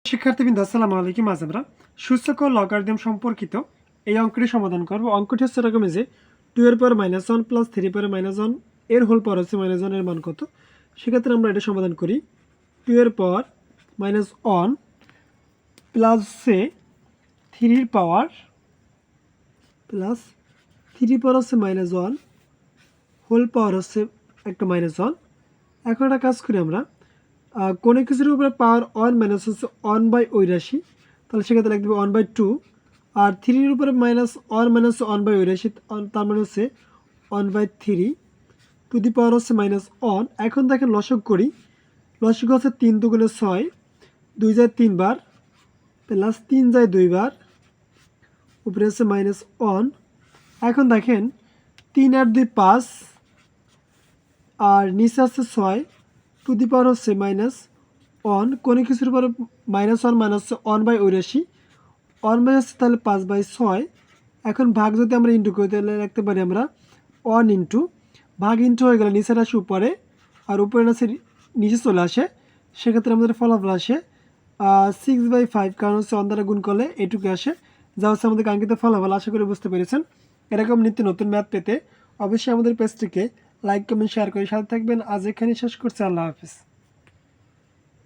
শিক্ষার্থীবৃন্দ আসসালামু আলাইকুম। আজ আমরা সূচক ও লগারিদম সম্পর্কিত এই অঙ্কটি সমাধান করব। অঙ্কটি হচ্ছে এরকম যে 2 এর পাওয়ার -1 প্লাস 3 এর পাওয়ার -1 এর হোল পাওয়ার হচ্ছে -1 এর মান কত। সেক্ষেত্রে আমরা এটা সমাধান করি। 2 এর পাওয়ার -1 প্লাস 3 এর পাওয়ার প্লাস 3 পাওয়ার হচ্ছে -1 হোল পাওয়ার হচ্ছে একটা -1। এখন একটা কাজ করি আমরা, কোনো কিছুর উপরে পাওয়ার 1 মাইনাস হচ্ছে 1 ওই রাশি, তাহলে সেক্ষেত্রে লিখতে হবে 1/2। আর 3 এর উপরে -1 মাইনাস 1 ওই রাশি, তার মানে হচ্ছে 1/3 টু দি পাওয়ার হচ্ছে -1। এখন দেখেন লসক করি। লসক হচ্ছে 3 দুগুণে 6, 2 যায় 3 বার প্লাস 3 যায় 2 বার, উপরে হচ্ছে -1। এখন দেখেন 3 আর 2 5 আর নিচে আছে 6 টু দি পাওয়ার হচ্ছে -1। কোনো কিছুর উপরে -1 মানে হচ্ছে 1/80, 1 হচ্ছে তাহলে 5/6। এখন ভাগ যদি আমরা ইন্টু করি তাহলে রাখতে পারি আমরা 1 ইন্টু, ভাগ ইন্টু হয়ে গেলে নিচের আসে উপরে আর উপরে আসে নিচে চলে আসে। সেক্ষেত্রে আমাদের ফলাফল আসে 6/5, কারণ হচ্ছে 1 দ্বারা গুণ করলে এটুকু আসে, যা হচ্ছে আমাদের কাঙ্ক্ষিত ফলাফল। আশা করি বুঝতে পেরেছেন। এরকম নিত্য নতুন ম্যাথ পেতে অবশ্যই আমাদের পেজটিকে লাইক কমেন্ট শেয়ার করে সাথে থাকবেন। আজ এখানে শেষ করছি। আল্লাহ হাফিজ।